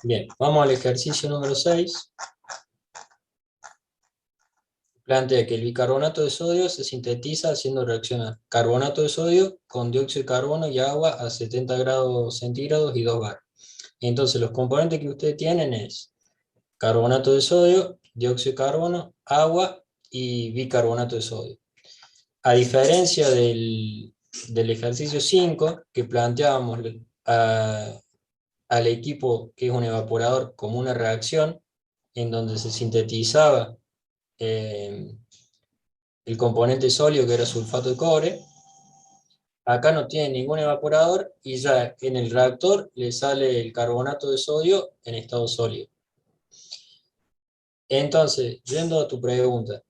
Bien, vamos al ejercicio número 6. Plantea que el bicarbonato de sodio se sintetiza haciendo reaccionar carbonato de sodio con dióxido de carbono y agua a 70 grados centígrados y 2 bar. Entonces los componentes que ustedes tienen es carbonato de sodio, dióxido de carbono, agua y bicarbonato de sodio. A diferencia del ejercicio 5, que planteábamos al equipo que es un evaporador como una reacción, en donde se sintetizaba eh, el componente sólido que era sulfato de cobre. Acá no tiene ningún evaporador y ya en el reactor le sale el carbonato de sodio en estado sólido. Entonces, yendo a tu pregunta,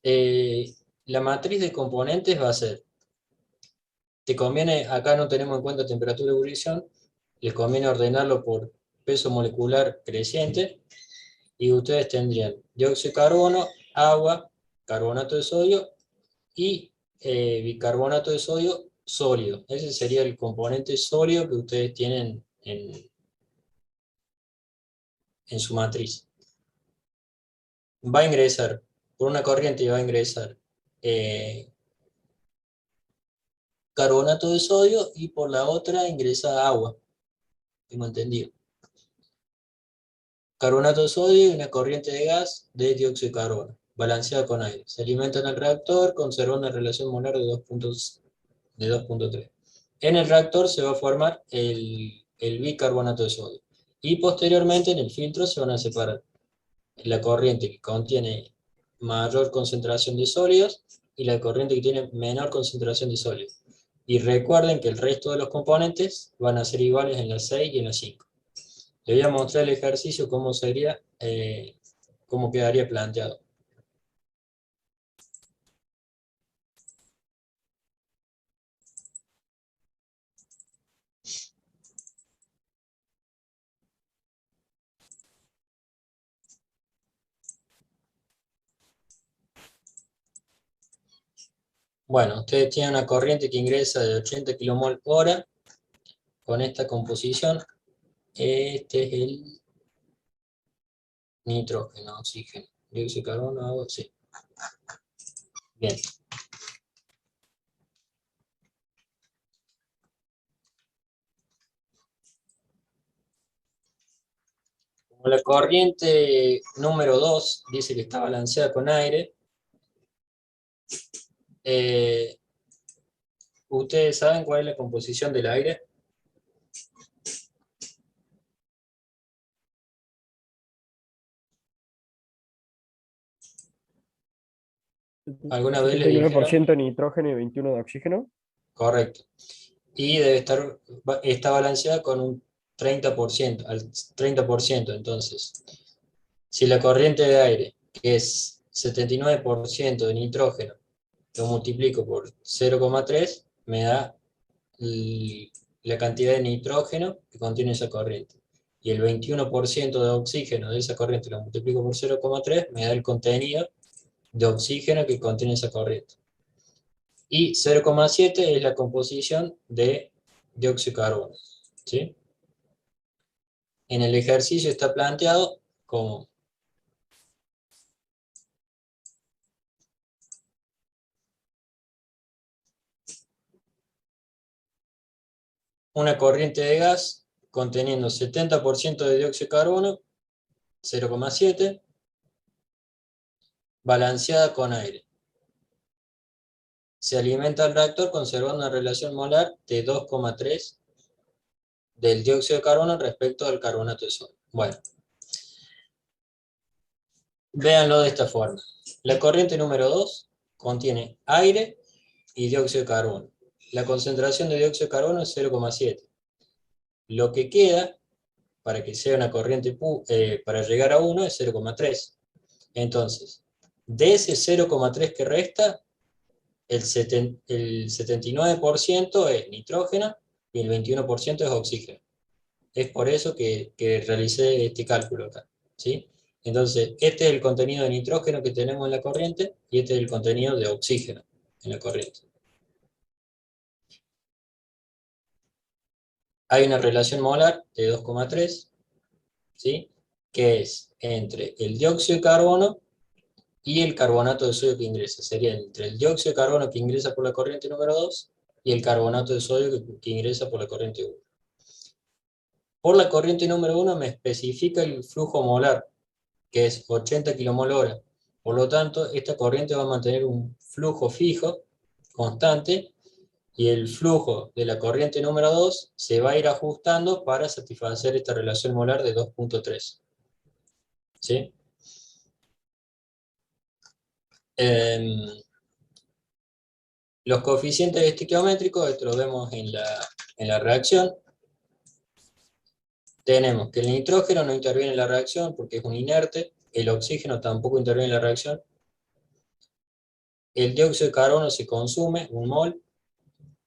eh, la matriz de componentes va a ser, te conviene, acá no tenemos en cuenta temperatura de ebullición, les conviene ordenarlo por peso molecular creciente, y ustedes tendrían dióxido de carbono, agua, carbonato de sodio y bicarbonato de sodio sólido. Ese sería el componente sólido que ustedes tienen en su matriz. Va a ingresar, por una corriente va a ingresar eh, carbonato de sodio y por la otra ingresa agua, tengo entendido. Carbonato de sodio y una corriente de gas de dióxido de carbono, balanceada con aire. Se alimenta en el reactor, conserva una relación molar de 2.3. En el reactor se va a formar el bicarbonato de sodio. Y posteriormente en el filtro se van a separar la corriente que contiene mayor concentración de sólidos y la corriente que tiene menor concentración de sólidos. Y recuerden que el resto de los componentes van a ser iguales en la 6 y en la 5. Le voy a mostrar el ejercicio cómo sería, cómo quedaría planteado. Bueno, ustedes tienen una corriente que ingresa de 80 kmol por hora con esta composición. Este es el nitrógeno, oxígeno, dióxido de carbono, agua, sí. Bien. Como la corriente número 2 dice que está balanceada con aire, eh, ¿ustedes saben cuál es la composición del aire? ¿Alguna vez les dijeron? 79% nitrógeno y 21 de oxígeno. Correcto. Y está balanceada con un 30%, al 30%. Entonces, si la corriente de aire, que es 79% de nitrógeno, lo multiplico por 0,3, me da la cantidad de nitrógeno que contiene esa corriente. Y el 21% de oxígeno de esa corriente lo multiplico por 0,3, me da el contenido de oxígeno que contiene esa corriente. Y 0,7 es la composición de dióxido de carbono. ¿Sí? En el ejercicio está planteado como una corriente de gas conteniendo 70% de dióxido de carbono, 0,7, balanceada con aire. Se alimenta el reactor conservando una relación molar de 2,3 del dióxido de carbono respecto al carbonato de sodio. Bueno, véanlo de esta forma. La corriente número 2 contiene aire y dióxido de carbono. La concentración de dióxido de carbono es 0,7. Lo que queda, para que sea una corriente, para llegar a 1, es 0,3. Entonces, de ese 0,3 que resta, el 79% es nitrógeno y el 21% es oxígeno. Es por eso que realicé este cálculo acá, ¿sí? Entonces, este es el contenido de nitrógeno que tenemos en la corriente y este es el contenido de oxígeno en la corriente. Hay una relación molar de 2,3. ¿sí? Que es entre el dióxido de carbono y el carbonato de sodio que ingresa. Sería entre el dióxido de carbono que ingresa por la corriente número 2 y el carbonato de sodio que ingresa por la corriente 1. Por la corriente número 1 me especifica el flujo molar, que es 80 kmol hora. Por lo tanto, esta corriente va a mantener un flujo fijo, constante, y el flujo de la corriente número 2 se va a ir ajustando para satisfacer esta relación molar de 2.3. ¿Sí? Los coeficientes estequiométricos, esto lo vemos en la reacción. Tenemos que el nitrógeno no interviene en la reacción porque es un inerte, el oxígeno tampoco interviene en la reacción, el dióxido de carbono se consume, 1 mol,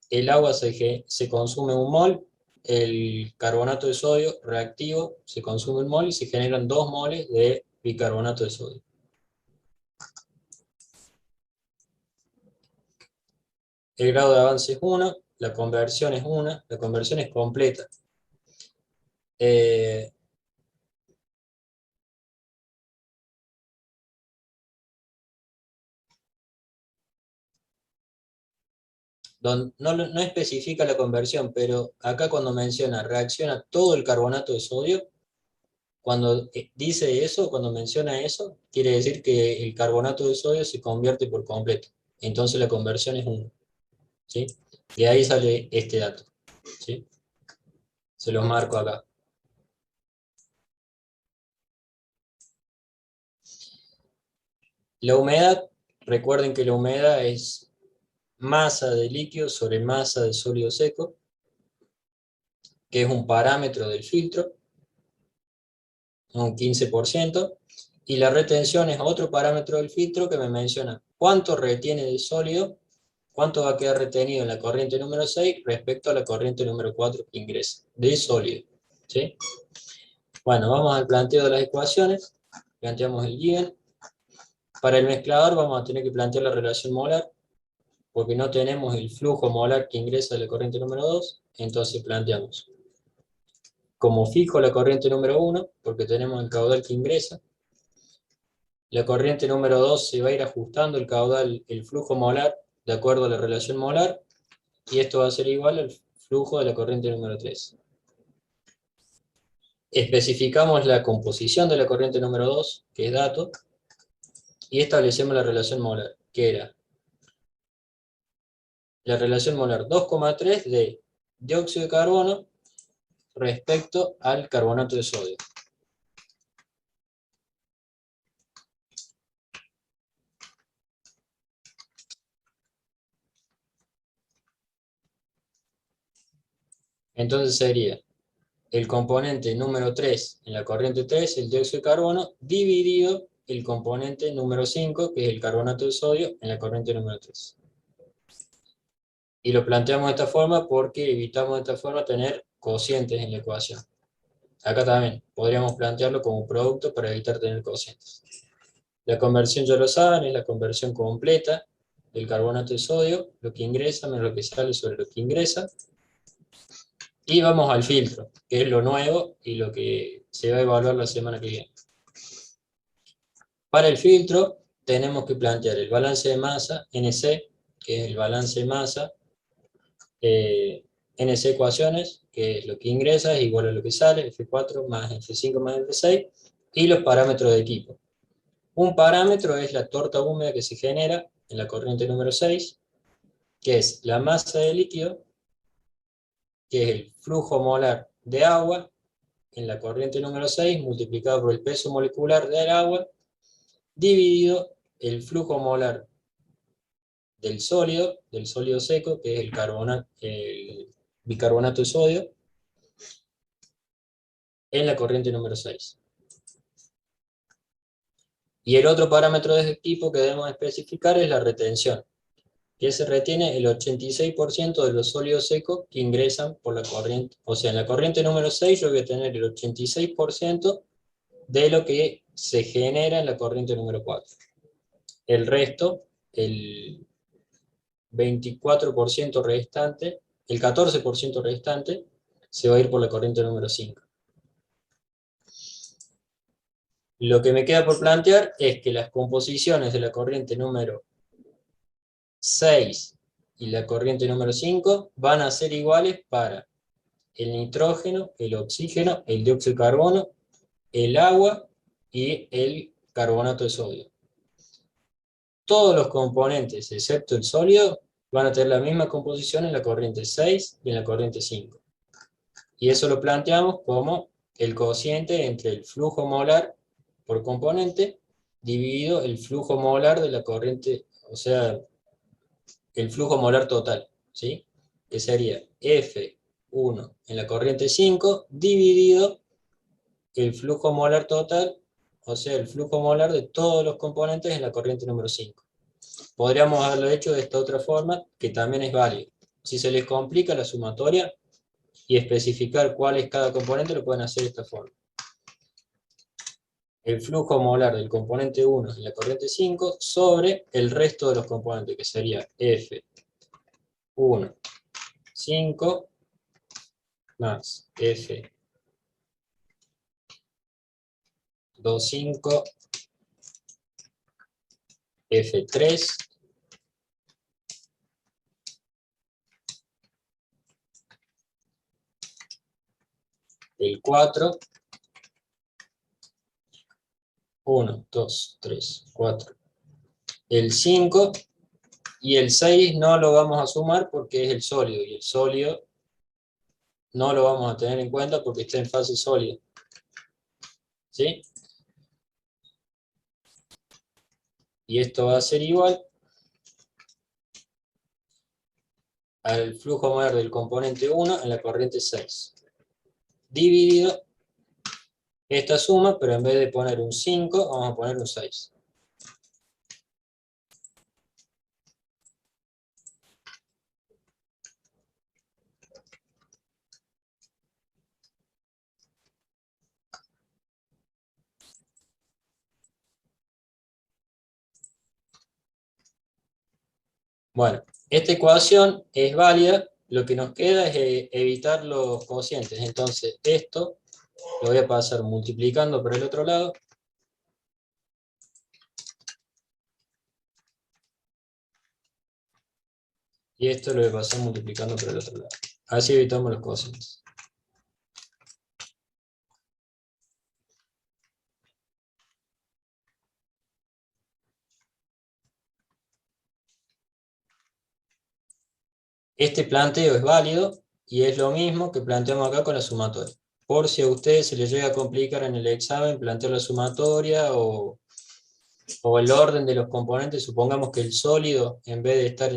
el agua se consume 1 mol, el carbonato de sodio reactivo se consume 1 mol y se generan 2 moles de bicarbonato de sodio. El grado de avance es 1, la conversión es 1, la conversión es completa. Eh, no especifica la conversión, pero acá cuando menciona reacciona todo el carbonato de sodio, cuando dice eso, cuando menciona eso, quiere decir que el carbonato de sodio se convierte por completo. Entonces la conversión es 1. ¿Sí? De ahí sale este dato. ¿Sí? Se los marco acá. La humedad, recuerden que la humedad es masa de líquido sobre masa de sólido seco, que es un parámetro del filtro, un 15%, y la retención es otro parámetro del filtro que me menciona cuánto retiene de sólido, cuánto va a quedar retenido en la corriente número 6 respecto a la corriente número 4 que ingresa, de sólido. ¿Sí? Bueno, vamos al planteo de las ecuaciones, planteamos el given. Para el mezclador vamos a tener que plantear la relación molar, porque no tenemos el flujo molar que ingresa de la corriente número 2, entonces planteamos como fijo la corriente número 1, porque tenemos el caudal que ingresa. La corriente número 2 se va a ir ajustando el caudal, el flujo molar, de acuerdo a la relación molar, y esto va a ser igual al flujo de la corriente número 3. Especificamos la composición de la corriente número 2, que es dato, y establecemos la relación molar, que era la relación molar 2,3 de dióxido de carbono respecto al carbonato de sodio. Entonces sería el componente número 3 en la corriente 3, el dióxido de carbono, dividido el componente número 5, que es el carbonato de sodio, en la corriente número 3. Y lo planteamos de esta forma porque evitamos de esta forma tener cocientes en la ecuación. Acá también podríamos plantearlo como producto para evitar tener cocientes. La conversión ya lo saben, es la conversión completa del carbonato de sodio, lo que ingresa menos lo que sale sobre lo que ingresa. Y vamos al filtro, que es lo nuevo y lo que se va a evaluar la semana que viene. Para el filtro tenemos que plantear el balance de masa, NC, que es el balance de masa, NC ecuaciones, que es lo que ingresa es igual a lo que sale, F4 más F5 más F6, y los parámetros de equipo. Un parámetro es la torta húmeda que se genera en la corriente número 6, que es la masa de líquido, que es el flujo molar de agua en la corriente número 6 multiplicado por el peso molecular del agua, dividido el flujo molar del sólido seco, que es el bicarbonato de sodio, en la corriente número 6. Y el otro parámetro de este tipo que debemos especificar es la retención, que se retiene el 86% de los sólidos secos que ingresan por la corriente. O sea, en la corriente número 6 yo voy a tener el 86% de lo que se genera en la corriente número 4. El resto, el 24% restante, el 14% restante, se va a ir por la corriente número 5. Lo que me queda por plantear es que las composiciones de la corriente número 6 y la corriente número 5 van a ser iguales para el nitrógeno, el oxígeno, el dióxido de carbono, el agua y el carbonato de sodio. Todos los componentes, excepto el sólido, van a tener la misma composición en la corriente 6 y en la corriente 5. Y eso lo planteamos como el cociente entre el flujo molar por componente dividido el flujo molar de la corriente, o sea, el flujo molar total, ¿sí? Que sería F1 en la corriente 5 dividido el flujo molar total, o sea, el flujo molar de todos los componentes en la corriente número 5. Podríamos haberlo hecho de esta otra forma, que también es válido. Si se les complica la sumatoria y especificar cuál es cada componente, lo pueden hacer de esta forma. El flujo molar del componente 1 en la corriente 5 sobre el resto de los componentes, que sería F1, 5 más F2, 5, F3, el 4, 1, 2, 3, 4, el 5, y el 6 no lo vamos a sumar porque es el sólido, y el sólido no lo vamos a tener en cuenta porque está en fase sólida. ¿Sí? Y esto va a ser igual al flujo molar del componente 1 en la corriente 6. Dividido esta suma, pero en vez de poner un 5, vamos a poner un 6. Bueno, esta ecuación es válida, lo que nos queda es evitar los cocientes. Entonces esto lo voy a pasar multiplicando por el otro lado. Y esto lo voy a pasar multiplicando por el otro lado. Así evitamos los cocientes. Este planteo es válido y es lo mismo que planteamos acá con la sumatoria. Por si a ustedes se les llega a complicar en el examen plantear la sumatoria o el orden de los componentes, supongamos que el sólido, en vez de estar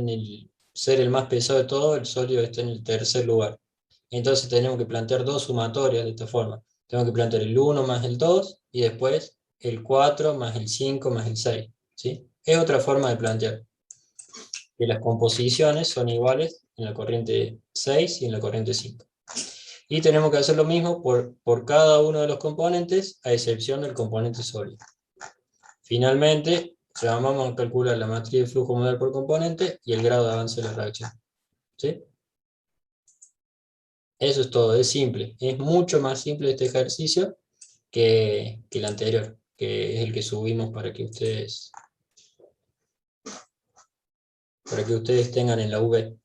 ser el más pesado de todo, el sólido está en el tercer lugar. Entonces tenemos que plantear dos sumatorias de esta forma. Tengo que plantear el 1 más el 2 y después el 4 más el 5 más el 6. ¿Sí? Es otra forma de plantear que las composiciones son iguales en la corriente 6 y en la corriente 5. Y tenemos que hacer lo mismo por cada uno de los componentes, a excepción del componente sólido. Finalmente, vamos a calcular la matriz de flujo molar por componente y el grado de avance de la reacción. ¿Sí? Eso es todo, es simple. Es mucho más simple este ejercicio que el anterior, que es el que subimos para que ustedes tengan en la V.